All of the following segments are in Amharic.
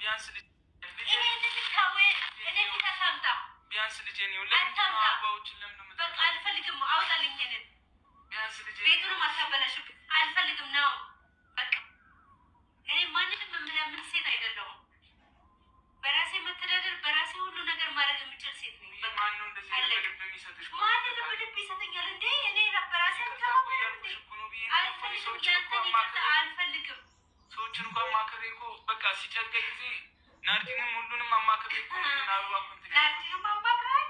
ቢያንስ ልጅ ቢያንስ ልጅ ነው ለአባዎችን ለምን ነው በቃ አልፈልግም አውጣልኝ እኔን ቢያንስ ልጅ ቤቱን ማሳበላሽ አልፈልግም ነው በቃ እኔ ማንንም ምን ሴት አይደለሁም በራሴ መተዳደር በራሴ ሁሉ ነገር ማድረግ የምችል ሴት ነኝ በቃ ማን ነው እንደዚህ ልብ የሚሰጥሽ ማን ልብ ይሰጠኛል እንዴ እኔ በራሴ አልፈልግም ሰዎችን እንኳን ማከሬ እኮ በቃ ሲጨንቀኝ ጊዜ ናርዲንም ሁሉንም አማክሬ እኮ አበባ ኮንትራት ናርዲንም አማክራል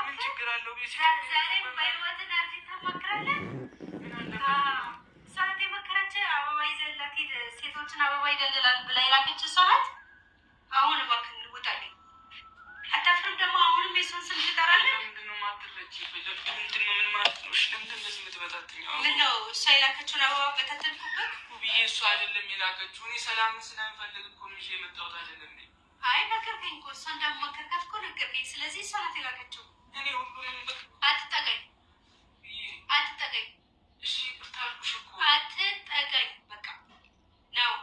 ምን ችግር አለው ዛሬም በህይወት ናርዲን ታማክራለህ ሰዓት የመከረች አበባ ይዘላት ሄድ ሴቶችን አበባ ይደልላል ብላ የላከች እሷ ናት አሁን እባክህ ውጣልኝ አታፍርም ደግሞ አሁንም የሱን ስም ትጠራለህ ምንድነው ማትረጂ ምንድነው ምን ማለት ነው ለምንድን እንደዚህ የምትበታትኝ ምነው እሷ የላከችውን አበባ በታተልኩበት ብዬ እሷ አይደለም የላከችው እኔ ሰላምን ስለምፈልግ እኮ ነው ይዤ የመጣሁት አይደለም አይ ነገርከኝ እኮ እሷ እንደማከርካት እኮ ነገርከኝ ስለዚህ እሷ ናት የላከችው እኔ ሁሉንም አትጠጋኝ እሺ ይቅርታ አልኩሽ እኮ አትጠጋኝ በቃ ነው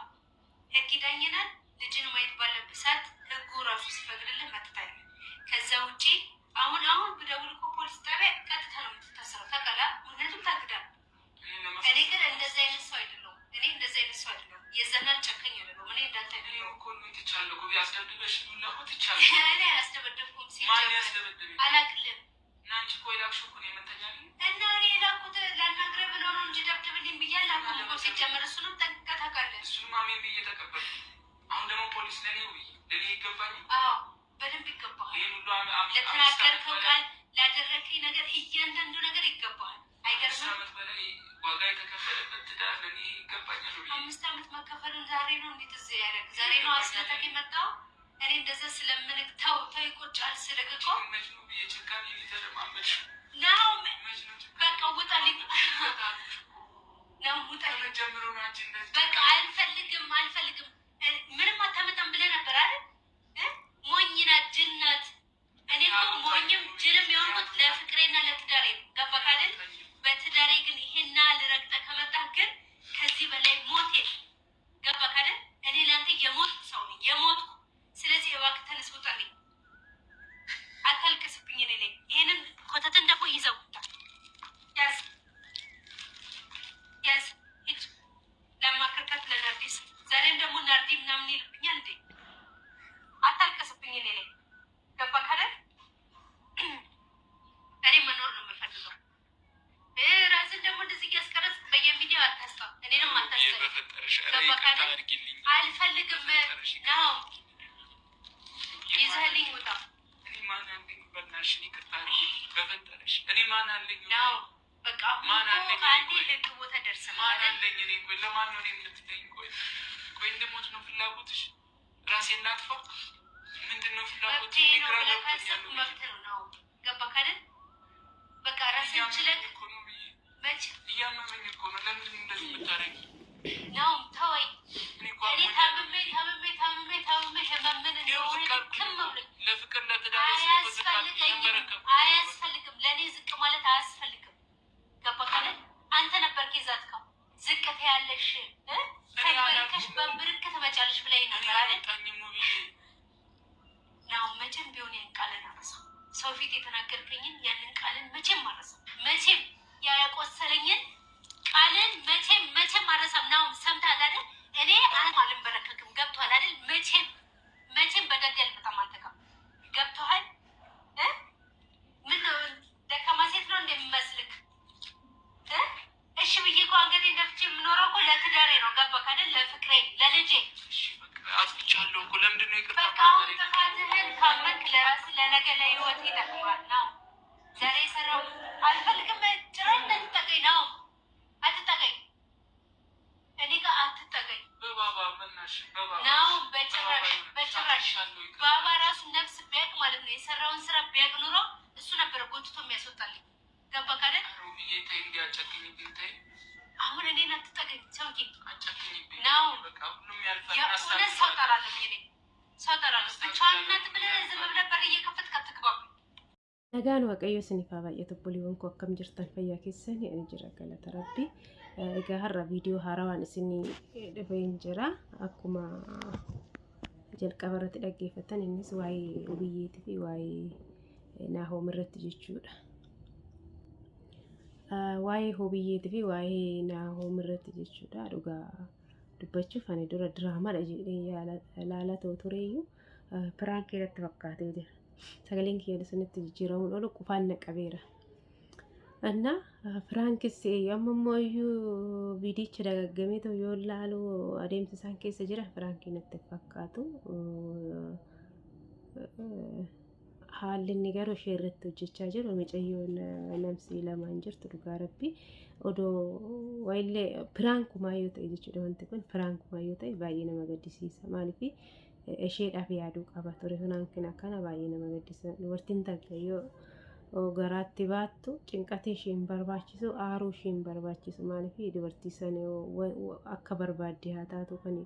ህግ ይዳኘናል ልጅን ማየት ባለብህ ሰዓት ህጉ ራሱ ሲፈቅድልህ መጥታኝ ከዛ ውጪ አሁን ብደውል እኮ ፖሊስ ጣቢያ ቀጥታ ነው የምትታሰረው ታውቃለህ ምክንያቱም ታግዳል እኔ ግን እንደዚህ አይነት ሰው አይደለሁም የዘናን ጨከኝ አይደለሁም እኔ እንዳንተ አይደለሁም እኮ ነው ትቻለሁ ጉቢ አስደብድበሽ ነው ትቻለሁ እኔ አላስደበደብኩም ማን ያስደበደበኝ አላቅልም እና አንቺ እኮ የላክሽው እኮ ነው የመታኛል እና እኔ የላኩት ላናግረህ ብለው ነው እንጂ ደብድብልኝ ብያለሁ እኮ ሲጀመር እሱንም ጠንቅቀህ ታውቃለህ እሱንም አሜን ብዬ ተቀበልኩ አሁን ደግሞ ፖሊስ ለኔ ይገባኝ አዎ በደንብ ይገባል ይሄን ሁሉ ለተናገርከው ቃል ላደረከኝ ነገር እያንዳንዱ ነገር ይገባል አይገርምም አመት በላይ ዋጋ የተከፈለበት ትዳር ለኔ ይገባኛል 5 አመት መከፈልን ዛሬ ነው እንዴት እዚህ ያደረግ ዛሬ ነው አስለታክ የመጣው እኔ እንደዛ ስለምንክ ተው ይቆጫል ስለገቆ መጅኑ የጭካኔ ሊተለማመሽ ነው በቃ ውጣልኝ ነው ውጣልኝ ጀምሮ ነው አንቺ እንደዚህ በቃ አልፈልግም ምንም አታመጣም ብለህ ነበር አይደል ሞኝና ጅናት እኔ እኮ ሞኝም ጅልም የሆንኩት ለፍቅሬና ለትዳሬ ገባህ አይደል በትዳሬ ግን ይሄና ልረግጠ ከመጣህ ግን ከዚህ በላይ ሞት ገባህ አይደል እኔ ላንተ የሞት ሰው ነኝ የሞት ስለዚህ እባክህ ተነስ ውጣልኝ አታልቅስብኝ እኔ ይሄንን ኮተትን ደግሞ ይዘው ያዝ ሂድ ለማከርካት ለናርዲስ ዛሬም ደግሞ ናርዲ ምናምን ይልብኛል እንዴ አታልቅስብኝ እኔ ገባህ አይደል እኔ መኖር ነው የምፈልገው ራስን ደግሞ እንደዚህ እያስቀረጽ በየቪዲዮ አታስጣ እኔንም አታስጠኝ ገባህ አይደል አልፈልግም ነው ይዘህልኝ ውጣ እኔ ማን አለኝ በእናትሽ ይቅርታ በፈጠረሽ እኔ ማን አለኝ ነው በቃ ማን አለኝ አንዴ ህግ ቦታ ደርሰናል ማን አለኝ እኔ ቆይ ለማን ነው የምትጠይኝ ቆይ እንደሞት ነው ፍላጎትሽ ራሴን ላጥፋ ምንድነው ፍላጎትሽ መብት ነው ገባህ አይደል በቃ ራስን ችለህ መች እያመመኝ እኮ ነው ለምን እንደዚህ የምታረጊ ነው ተወኝ እኔ ታምሜ ህመምን እንደሆነ ከመብለኝ ለፍቅር ለትዳር አያስፈልግም ለእኔ ዝቅ ማለት አያስፈልግም ገባህ አይደል አንተ ነበርክ የዛትከው ዝቅት ያለሽ ተንበርከሽ በንብርክ ትመጫለሽ ብለኝ ነበር አይደል ነው መቼም ቢሆን ያን ቃልን አረሳው ሰው ፊት የተናገርከኝን ያንን ቃልን መቼም አረሳው መቼም ያቆሰለኝን ቃልን መቼም አረሳም ነው ሰምተሃል አይደል እኔ አልበረከክም ገብቶሃል አይደል መቼም በደል በጣም አንተ ጋር ገብቶሃል ምን ደካማ ሴት ነው እንደሚመስልክ እሺ ብዬ እኮ አንገቴ እንደፍቼ የምኖረው እኮ ለትዳሬ ነው ገባህ አይደል ለፍቅሬ ለልጄ አጥቻለሁ እኮ ለምንድን ነው ይቅርታ በቃ ጥፋትህን ካመንክ ለራስህ ለነገ ለህይወት ይጠቅማል ነው ዛሬ የሰራው አልፈልግም ጭራሽ እንዳትጠገኝ ነው አትጠገኝ እኔ ጋር አትጠገኝ በባባ መናሽ በባባ ነው በጭራሽ ባባ ራሱ ነፍስ ቢያቅ ማለት ነው የሰራውን ስራ ቢያቅ ኑሮ እሱ ነበር ጎትቶ የሚያስወጣልኝ ገባህ አይደል ይሄ እንዲያጨክኝብኝ ታይ አሁን እኔን አትጠገኝ ሰውዬ አጨክኝብኝ ነው በቃ ሁሉም ያልፋል የሆነ ሰው ጠራለኝ እኔ ሰው ጠራለኝ ብቻህን እናት ብለህ ዝም ብለህ በር እየከፈትክ አትግባብ nagaan waaqayyo isiniif haa baay'atu buliiwwan koo akkam jirtan fayyaa keessan ani jira galata rabbi egaa har'a viidiyoo haarawaan isinii dhufeen jira akkuma jalqaba irratti dhaggeeffatan innis waa'ee Obiyyeetii fi waa'ee Naahoom irratti jechuudha. Waa'ee Obiyyeetii fi waa'ee Naahoom irratti jechuudha. Dhugaa dubbachuuf ani dura diraamaadha jedhee ilaalaa tureeyyuu piraankii irratti fakkaatee jira. Sagaleen kiyya sanitti jijjiiramuun olu qufaan naqabeera. እና ፍራንክስ የምሞዩ ቪዲዮች ደጋገሜ ተው ይወላሉ አደምስ ሳን ኬስ ጅራ ፍራንክ ነተፈካቱ haalli garuu ishee irratti hojjechaa jiru mucayyoon namsi lamaan jirtu dhugaa rabbii odoo waillee piraankumaayyoo ta'e jechuudha. Wanti kun piraankumaayyoo ta'e baay'ee nama gaddisiisa. Maaliif isheedhaaf yaaduu qaba ture. Firaankiin akkana baay'ee nama gaddisiisa. Dubartiin tagayyoo garaatti baattu cinqatee ishee hin barbaachisu, aaruu ishee hin barbaachisu. Maaliif dubartii sana akka barbaadde haa taatu kan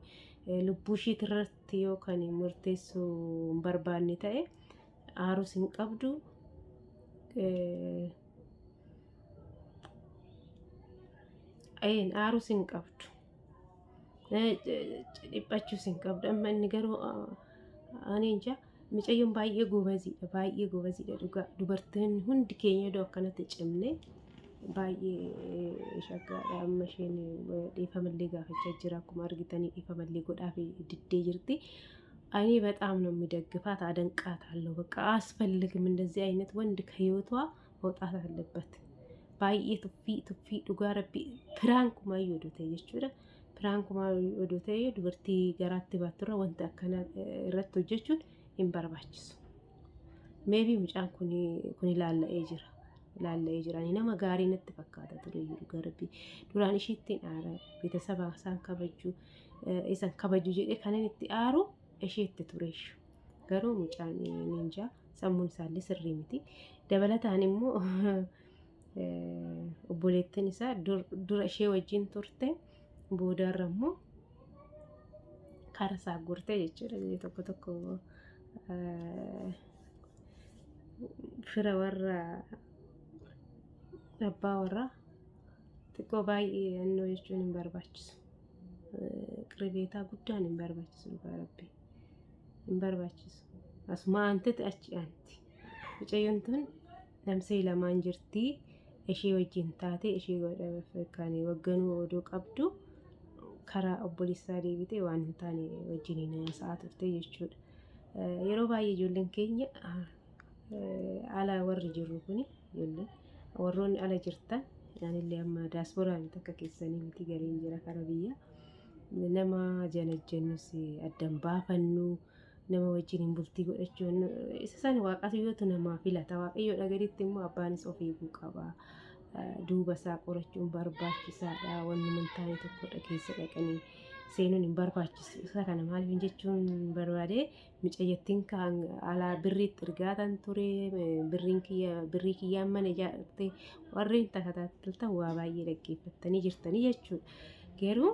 lubbuu isheetii irratti yoo kan murteessuu hin barbaanne ta'e aarus hin qabdu. Aarus hin qabdu. Dhiphachuus hin qabdu. Amma inni garuu ani inja mucayyoon baay'ee gobaziidha dhugaa. Dubartiin hundi keenya iddoo akkanatti cimne baay'ee shaggaadha. Amma isheen dhiifamallee gaafachaa jira. Akkuma argitanii dhiifamallee godhaaf diddee jirti. እኔ በጣም ነው የሚደግፋት አደንቃታለሁ። በቃ አስፈልግም እንደዚህ አይነት ወንድ ከህይወቷ መውጣት አለበት። ባዬ ቱፊ ዱጋ ረቢ ፕራንኩ ማይወዱ ተየቹራ ፕራንኩ ማይወዱ ተየ ዱበርቲ ገራት ባትራ ወንተ አከና ረቶ ጀቹን ኢምበርባችስ ሜቢ ሙጫን ኩኒ ላለ ኤጅራ ነማ ጋሪነት ተፈካታ ተለዩ ዱጋ ረቢ ዱራን ሽቲን አረ ቤተሰብ አሳን ከበጁ ኢሳን ከበጁ ጀዴ ከነንቲ አሩ isheetti tureeshu garuu mucaan ninja sammuun isaallee sirrii miti. Dabalataan immoo obboleettiin isaa dura ishee wajjin turte boodarra immoo karaa isaa gorte jechuudha. Tokko fira warra abbaa warra xiqqoo baay'ee annoo jechuun hin barbaachisu. Qiribeetaa guddaan hin barbaachisu dhugaa rabbii. hin barbaachisu. Asuma antatti achi anti. Mucayyoon tun namsee lamaan jirti. Ishee wajjin taate ishee kan wagganuu odoo qabdu karaa obboleessaa deebitee waan hin taane wajjin haasa'aa turte jechuudha. Yeroo baay'ee ijoolleen keenya ala warri jirru kuni ijoolleen warroonni ala jirtan yaanillee amma daasporaan takka keessanii miti gariin jira karaa biyya. Nama janajjannus addan baafannu nama wajjin hin bultii godhachuun isa san waaqayyootu namaa filata. Waaqayyoo dhagaritti immoo abbaanis of eeguu qaba. Duuba isaa qorachuun barbaachisaadha. Wanni mantaane tokkodha keessa dhaqanii seenuun hin barbaachisu. Isa kana maaliif jechuun barbaade mucayyattiin kan alaa birriitti ergaatan ture birrii kiyyaan mana ijaarte warreen takataatiltan waa baay'ee dhaggeeffattanii jirtanii jechuudha. Garuu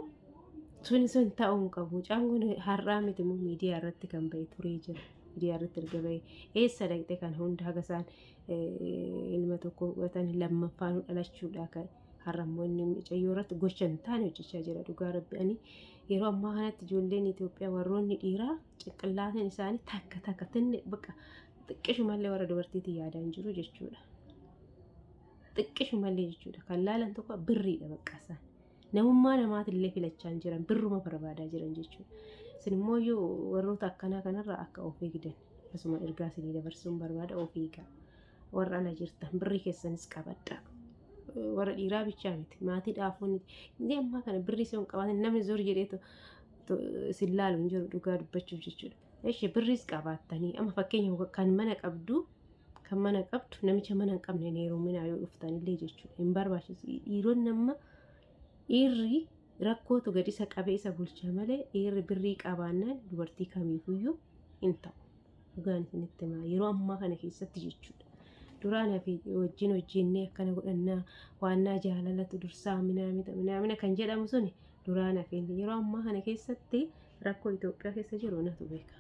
sun ta'uun qabu. Mucaan kun har'aa miti immoo miidiyaa irratti kan ba'e turee jira. Miidiyaa irratti erga ba'e eessa dhaqxe kan hunda haga isaan ilma tokko godhatan lammaffaan dhalachuudha kan har'a immoo inni mucayyoo irratti gocha hin taane hojjechaa jira. Dhugaa rabbi ani yeroo ammaa kanatti ijoolleen Itoophiyaa warroonni dhiiraa cinqillaatiin isaanii takka tinne baqa xiqqishumallee warra dubartiitiin yaadaan jiru jechuudha. Xiqqishumallee jechuudha. Kan laalan tokko birriidha baqa isaan. Namummaa namaatillee filachaa jiran birruma barbaadaa jiran jechuudha. Isin immoo yoo warroota akkanaa kanarraa akka of eegdan akkasuma ergaa isinii dabarsuun barbaada of eegaa. Warra ala jirtan birrii keessanis qabadhaa. Warra dhiiraa bichaa miti maatii dhaafuun inni ammaa kana birrii isin qabaatan namni zoor jedhee isin laalu hin jiru dhugaa dubbachuuf jechuudha. Ishee birriis qabaattanii amma fakkeenya kan mana qabdu namicha mana hin qabne heeruminaa yoo dhuftanillee jechuudha. Hin barbaachisu dhiironni amma dhiirri rakkootu gadi isa qabee isa bulcha malee dhiirri birrii qabaannaan dubartii kamiifuyyuu hin ta'u. Dhugaan isinitti himaa yeroo ammaa kana keessatti jechuudha. Duraan hafi wajjin hojjennee akkana godhannaa waannaa jaalalatu dursaa minaamina kan jedhamu suni duraan hafi yeroo ammaa kana keessatti rakkoo Itoophiyaa keessa jiru natu beeka.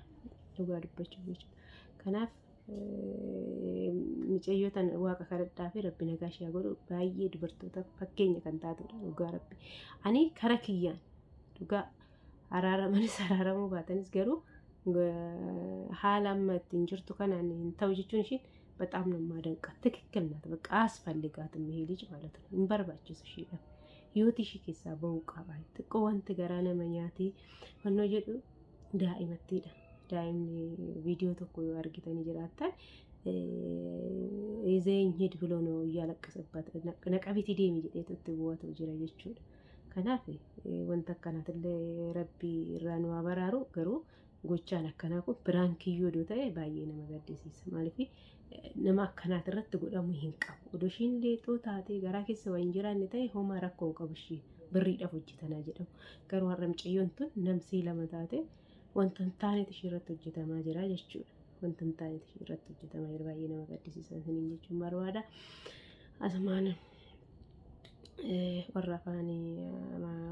Dhugaa dubbachuuf jechuudha. Kanaaf mucayyootaan waaqa kadhadhaa fi rabbi nagaa ishee godhu baay'ee dubartoota fakkeenya kan taatudha dhugaa rabbi. Ani kara kiyyaan dhugaa araaramanis araaramuu baatanis garuu ሀላመት እንጅርቱ ከናን ተውጅቹን እሺ በጣም ነው ማደንቃት። ትክክል ናት። በቃ አስፈልጋትም ይሄ ልጅ ማለት ነው። እንበርባችስ እሺ ህይወት እሺ ከሳ በውቃ ባይ ጥቆ ወንት ገራነ መኛቲ ወኖ ጀዱ ዳኢመቲዳ ዳኢም ቪዲዮ ተኮ አርጊተን ይጅራታል ይዘኝ ሂድ ብሎ ነው እያለቀሰባት ነቀቢት ዲም ይጀት ትወቱ ጅራ ይችላል ከናፍ ወንተ ከናት ለረቢ ራኑ አበራሩ ገሩ ጎቻን አከናኩ ብራንኪዮ ዶታዬ ባየነ መገደሲስ ማለፊ ነማ ከናት ረት ጎዳሙ ይንቃ ወዶሽን ሌጦ ታቴ ገራ ከሰ ወንጀራ ነታይ ሆማ ረኮ ቀብሺ ብሪ ደፉጅ ተናጀደው ገሩ አረም ጭዮንቱን ነምሲ ለመታቴ ወንተን ታኔ ተሽረት ወጅ ተማጀራ ጀቹ ወንተን ታኔ ተሽረት ወጅ ተማጀራ ባየነ መገደሲስ እንኝቹ ማርዋዳ አስማነ ወራፋኒ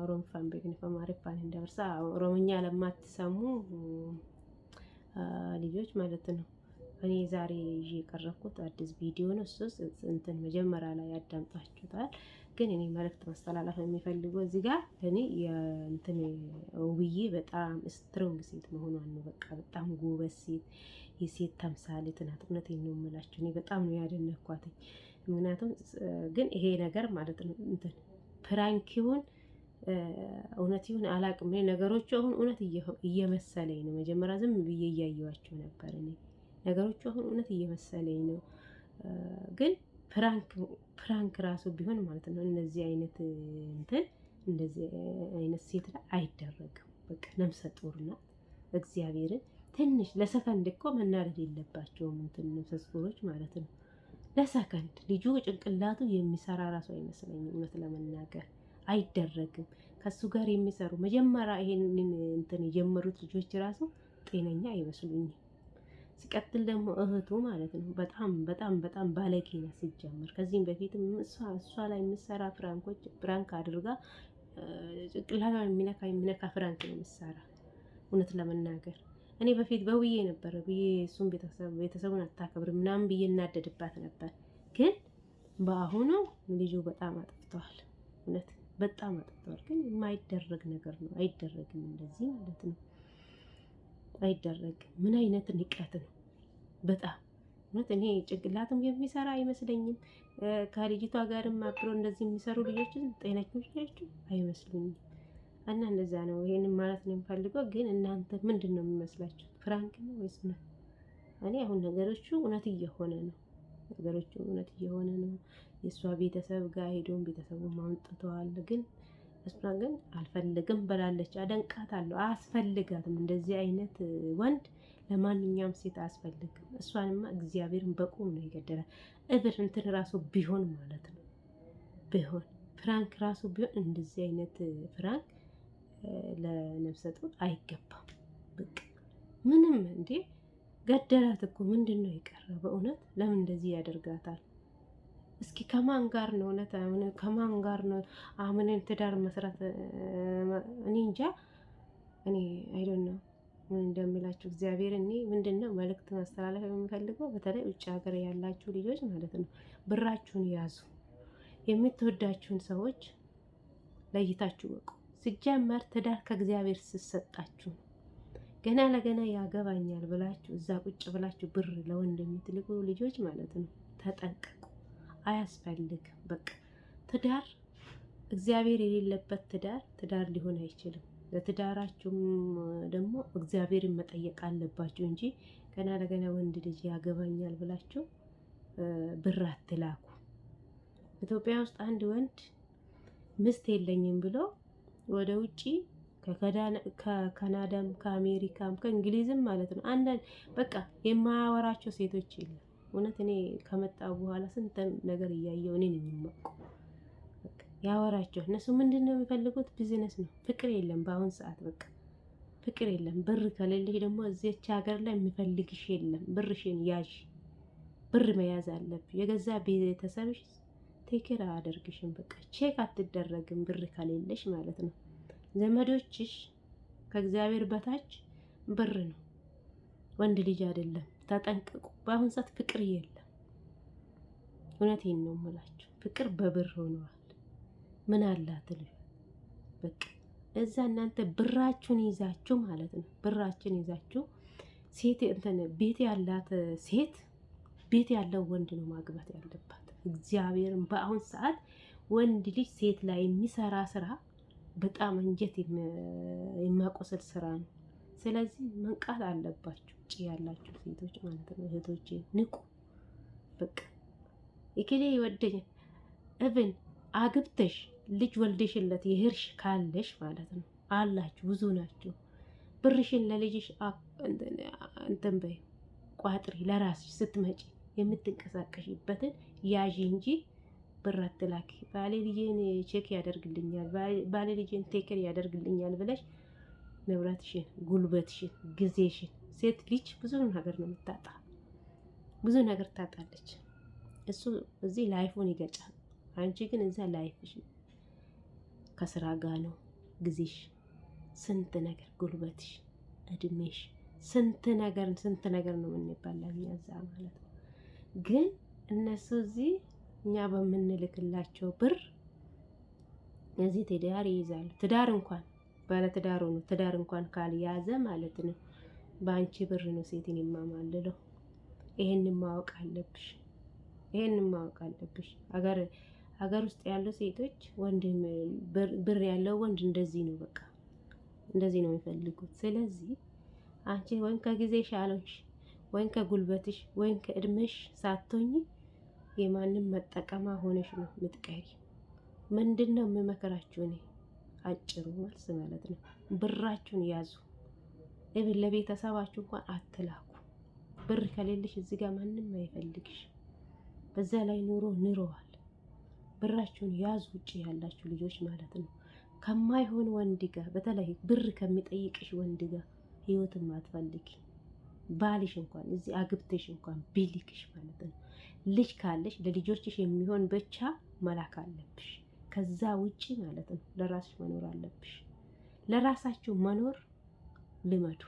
ኦሮምፋን በግን ፈማሪፋን እንደርሳ ኦሮምኛ ለማትሰሙ ልጆች ማለት ነው። እኔ ዛሬ ይዤ የቀረብኩት አዲስ ቪዲዮ ነው። እሱስ እንትን መጀመሪያ ላይ ያዳምጣችሁታል። ግን እኔ መልእክት ማስተላለፍ የሚፈልገው እዚህ ጋር እኔ የእንትን ውብዬ በጣም ስትሮንግ ሴት መሆኗን ነው። በቃ በጣም ጎበዝ ሴት፣ የሴት ተምሳሌት ናት። እውነቴን ነው የምላችሁ። እኔ በጣም ነው ያደነኳት። ምክንያቱም ግን ይሄ ነገር ማለት ነው እንትን ፕራንክ ይሁን እውነት ይሁን አላቅም። ነገሮቹ አሁን እውነት እየመሰለኝ ነው። መጀመሪያ ዝም ብዬ እያየዋቸው ነበር እኔ ነገሮቹ አሁን እውነት እየመሰለኝ ነው። ግን ፕራንክ ራሱ ቢሆን ማለት ነው እነዚህ አይነት እንትን እንደዚህ አይነት ሴት ላይ አይደረግም። በቃ ነፍሰ ጡር ናት። እግዚአብሔርን ትንሽ ለሰከንድ እኮ መናደድ የለባቸውም እንትን ነፍሰ ጡሮች ማለት ነው። ለሰከንድ ልጁ ጭንቅላቱ የሚሰራ ራሱ አይመስለኝም። እውነት ለመናገር አይደረግም። ከሱ ጋር የሚሰሩ መጀመሪያ ይሄንን እንትን የጀመሩት ልጆች ራሱ ጤነኛ አይመስሉኝም። ሲቀጥል ደግሞ እህቱ ማለት ነው በጣም ባለጌ ናት ሲጀመር። ከዚህም በፊትም እሷ ላይ የምትሰራ ፍራንክ አድርጋ ጭንቅላቷ የሚነካ ፍራንክ ነው የምትሰራ። እውነት ለመናገር እኔ በፊት በውዬ ነበረ ብዬ እሱን ቤተሰቡን አታከብርም ምናምን ብዬ እናደድባት ነበር። ግን በአሁኑ ልጁ በጣም አጥፍተዋል። እውነት በጣም አጥፍተዋል። ግን የማይደረግ ነገር ነው። አይደረግም እንደዚህ ማለት ነው። አይደረግም። ምን አይነት ንቀት ነው! በጣም እውነት እኔ ጭንቅላትም የሚሰራ አይመስለኝም። ከልጅቷ ጋርም አብሮ እንደዚህ የሚሰሩ ልጆችን ጤነኞች ናቸው አይመስሉኝም። እና እንደዛ ነው። ይሄንን ማለት ነው የምፈልገው። ግን እናንተ ምንድን ነው የሚመስላችሁ? ፍራንክ ነው ወይስ ነው? እኔ አሁን ነገሮቹ እውነት እየሆነ ነው። የእሷ ቤተሰብ ጋር ሄዶም ቤተሰቡን ማምጥተዋል። ግን እሷ ግን አልፈልግም ብላለች። አደንቃታለሁ። አያስፈልጋትም እንደዚህ አይነት ወንድ ለማንኛውም ሴት አያስፈልግም። እሷንማ እግዚአብሔርን በቁም ነው የገደላት። እብር እንትን ራሱ ቢሆን ማለት ነው ፍራንክ ራሱ ቢሆን እንደዚህ አይነት ፍራንክ ለነፍሰ ጡር አይገባም። በቃ ምንም እንዴ ገደላት እኮ ምንድን ነው የቀረው? በእውነት ለምን እንደዚህ ያደርጋታል? እስኪ ከማን ጋር ነው እውነት ከማን ጋር ነው አሁንን ትዳር መስራት? እኔ እንጃ። እኔ አይዶን ነው ምን እንደምላችሁ እግዚአብሔር። እኔ ምንድነው መልእክት ማስተላለፍ የምፈልገው በተለይ ውጭ ሀገር ያላችሁ ልጆች ማለት ነው ብራችሁን ያዙ። የምትወዳችሁን ሰዎች ለይታችሁ ወቁ። ሲጀመር ትዳር ከእግዚአብሔር ሲሰጣችሁ ገና ለገና ያገባኛል ብላችሁ እዛ ቁጭ ብላችሁ ብር ለወንድ የምትልቁ ልጆች ማለት ነው ተጠንቀቁ። አያስፈልግም። በቃ ትዳር እግዚአብሔር የሌለበት ትዳር ሊሆን አይችልም። ለትዳራችሁም ደግሞ እግዚአብሔርን መጠየቅ አለባችሁ እንጂ ገና ለገና ወንድ ልጅ ያገባኛል ብላችሁ ብር አትላኩ። ኢትዮጵያ ውስጥ አንድ ወንድ ምስት የለኝም ብሎ ወደ ውጪ ከካናዳም ከአሜሪካም ከእንግሊዝም ማለት ነው አንዳንድ በቃ የማያወራቸው ሴቶች የለም። እውነት እኔ ከመጣሁ በኋላ ስንት ነገር እያየሁ እኔ ነኝ የማውቀው። በቃ ያወራቸው እነሱ ምንድነው የሚፈልጉት? ቢዝነስ ነው። ፍቅር የለም በአሁን ሰዓት። በቃ ፍቅር የለም። ብር ከሌለሽ ደግሞ እዚች ሀገር ላይ የሚፈልግሽ የለም። ብርሽን ያዥ። ብር መያዝ አለብሽ። የገዛ ቤተሰብሽ ቴክር አያደርግሽም። በቃ ቼክ አትደረግም ብር ከሌለሽ ማለት ነው። ዘመዶችሽ ከእግዚአብሔር በታች ብር ነው፣ ወንድ ልጅ አይደለም። ተጠንቀቁ። በአሁን ሰዓት ፍቅር የለም። እውነቴን ነው የምላችሁ። ፍቅር በብር ሆነዋል። ምን አላት ልጅ በቃ እዛ እናንተ ብራችሁን ይዛችሁ ማለት ነው ብራችሁን ይዛችሁ ሴት እንትን ቤት ያላት ሴት ቤት ያለው ወንድ ነው ማግባት ያለባት። እግዚአብሔርን በአሁን ሰዓት ወንድ ልጅ ሴት ላይ የሚሰራ ስራ በጣም እንጀት የሚያቆስል ስራ ነው። ስለዚህ መንቃት አለባችሁ፣ ውጭ ያላችሁ ሴቶች ማለት ነው። እህቶቼ ንቁ። በቃ እከሌ ይወደኛል እብን አግብተሽ ልጅ ወልደሽለት የሄድሽ ካለሽ ማለት ነው አላችሁ፣ ብዙ ናቸው። ብርሽን ለልጅሽ እንትን በይ ቋጥሪ፣ ለራስሽ ስትመጪ የምትንቀሳቀሽበትን ያዢ እንጂ ብር አትላኪ። ባሌ ልጄን ቼክ ያደርግልኛል፣ ባሌ ልጄን ቴክር ያደርግልኛል ብለሽ ንብረትሽን፣ ጉልበትሽን፣ ጊዜሽን። ሴት ልጅ ብዙ ነገር ነው የምታጣ፣ ብዙ ነገር ታጣለች። እሱ እዚህ ላይፉን ይገጫል። አንቺ ግን እዛ ላይፍሽ ከስራ ጋር ነው ጊዜሽ፣ ስንት ነገር ጉልበትሽ፣ እድሜሽ፣ ስንት ነገር ነው የምንባላ እዛ ማለት ነው። ግን እነሱ እዚህ እኛ በምንልክላቸው ብር እዚህ ትዳር ይይዛሉ። ትዳር እንኳን ባለ ትዳር ሆኖ ትዳር እንኳን ካልያዘ ማለት ነው በአንቺ ብር ነው ሴትን የማማልለው። ይሄንን ማወቅ አለብሽ። ይሄንን ማወቅ አለብሽ። ሀገር ውስጥ ያሉ ሴቶች ወንድም ብር ያለው ወንድ እንደዚህ ነው፣ በቃ እንደዚህ ነው የሚፈልጉት። ስለዚህ አንቺ ወይም ከጊዜሽ አለሽ ወይም ከጉልበትሽ ወይም ከእድሜሽ ሳትሆኚ የማንም መጠቀማ ሆነሽ ነው የምትቀሪ። ምንድነው የምመክራችሁ እኔ አጭሩ መልስ ማለት ነው፣ ብራችሁን ያዙ። እብን ለቤተሰባችሁ እንኳን አትላኩ። ብር ከሌለሽ እዚህ ጋር ማንም አይፈልግሽ። በዛ ላይ ኑሮ ንሮዋል። ብራችሁን ያዙ፣ ውጭ ያላችሁ ልጆች ማለት ነው። ከማይሆን ወንድ ጋር በተለይ ብር ከሚጠይቅሽ ወንድ ጋር ህይወትን ማትፈልጊ ባልሽ እንኳን እዚህ አግብተሽ እንኳን ቢልክሽ ማለት ነው። ልጅ ካለሽ ለልጆችሽ የሚሆን ብቻ መላክ አለብሽ። ከዛ ውጪ ማለት ነው ለራስሽ መኖር አለብሽ። ለራሳችሁ መኖር ልመዱ።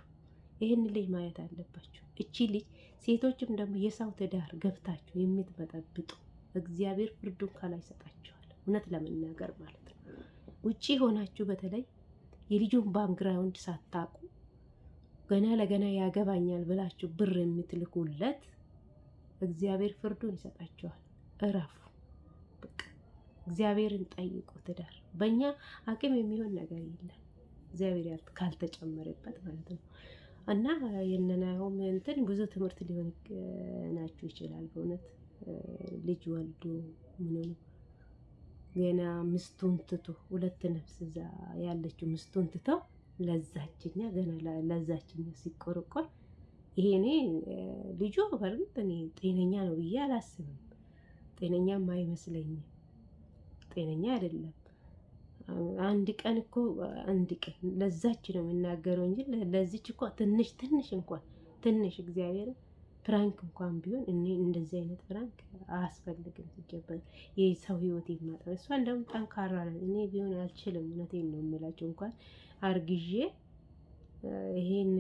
ይህን ልጅ ማየት አለባችሁ። እቺ ልጅ ሴቶችም ደግሞ የሰው ትዳር ገብታችሁ የምትበጠብጡ እግዚአብሔር ፍርዱን ከላይ ሰጣችኋል። እውነት ለመናገር ማለት ነው። ውጪ ሆናችሁ በተለይ የልጁን ባክግራውንድ ሳታቁ ገና ለገና ያገባኛል ብላችሁ ብር የምትልኩለት እግዚአብሔር ፍርዱን ይሰጣችኋል። እረፉ። በቃ እግዚአብሔርን ጠይቁ። ትዳር በእኛ አቅም የሚሆን ነገር የለም እግዚአብሔር ካልተጨመረበት ማለት ነው። እና የነናሆም እንትን ብዙ ትምህርት ሊሆን ናችሁ ይችላል። በእውነት ልጅ ወልዶ ምን ገና ምስቱን ትቶ ሁለት ነፍስ እዛ ያለችው ምስቱን ትተው ለዛችኛ ገና ለዛችኛ ሲቆረቆር ይሄኔ ልጁ በርግጥ እኔ ጤነኛ ነው ብዬ አላስብም። ጤነኛም አይመስለኝም። ጤነኛ አይደለም። አንድ ቀን እኮ አንድ ቀን ለዛች ነው የምናገረው እንጂ ለዚች እኮ ትንሽ እንኳን ትንሽ እግዚአብሔር ፍራንክ እንኳን ቢሆን እኔ እንደዚህ አይነት ፍራንክ አያስፈልግም። ሲጀበር የሰው ህይወት ይማጣ። እሷ እንደውም ጠንካራ ናት። እኔ ቢሆን አልችልም። እውነቴን ነው የምላቸው። እንኳን አርግዤ ይሄን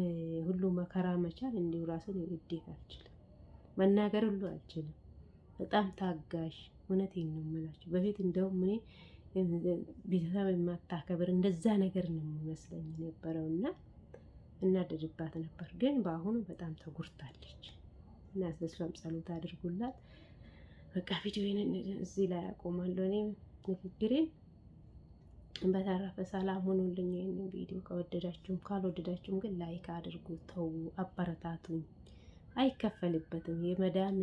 ሁሉ መከራ መቻል እንዲሁ ራሱን እንዴት አልችልም። መናገር ሁሉ አልችልም። በጣም ታጋሽ። እውነቴን ነው የምላቸው። በፊት እንደውም እኔ ቤተሰብ የማታከብር እንደዛ ነገር ነው የሚመስለኝ የነበረውና እናደድባት ነበር። ግን በአሁኑ በጣም ተጎድታለች እና ስለሷም ጸሎት አድርጉላት። በቃ ቪዲዮን እዚህ ላይ አቆማለሁ እኔም ንግግሬን። በተረፈ ሰላም ሆኖልኝ ይሄንን ቪዲዮ ከወደዳችሁም ካልወደዳችሁም ግን ላይክ አድርጉ። ተው አበረታቱኝ። አይከፈልበትም። የመዳም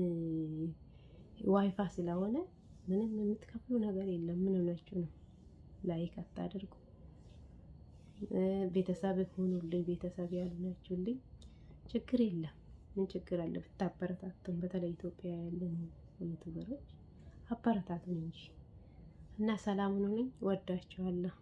ዋይፋ ስለሆነ ምንም የምትከፍሉ ነገር የለም። ምን ሆናችሁ ነው ላይክ አታደርጉ? ቤተሰብ ሆኑልኝ። ቤተሰብ ያልሆናችሁልኝ ችግር የለም። ምን ችግር አለ ብታበረታቱን? በተለይ ኢትዮጵያ ያለን ዩቲዩበሮች አበረታቱን እንጂ እና ሰላም ሁኑልኝ። ወዳችኋለሁ።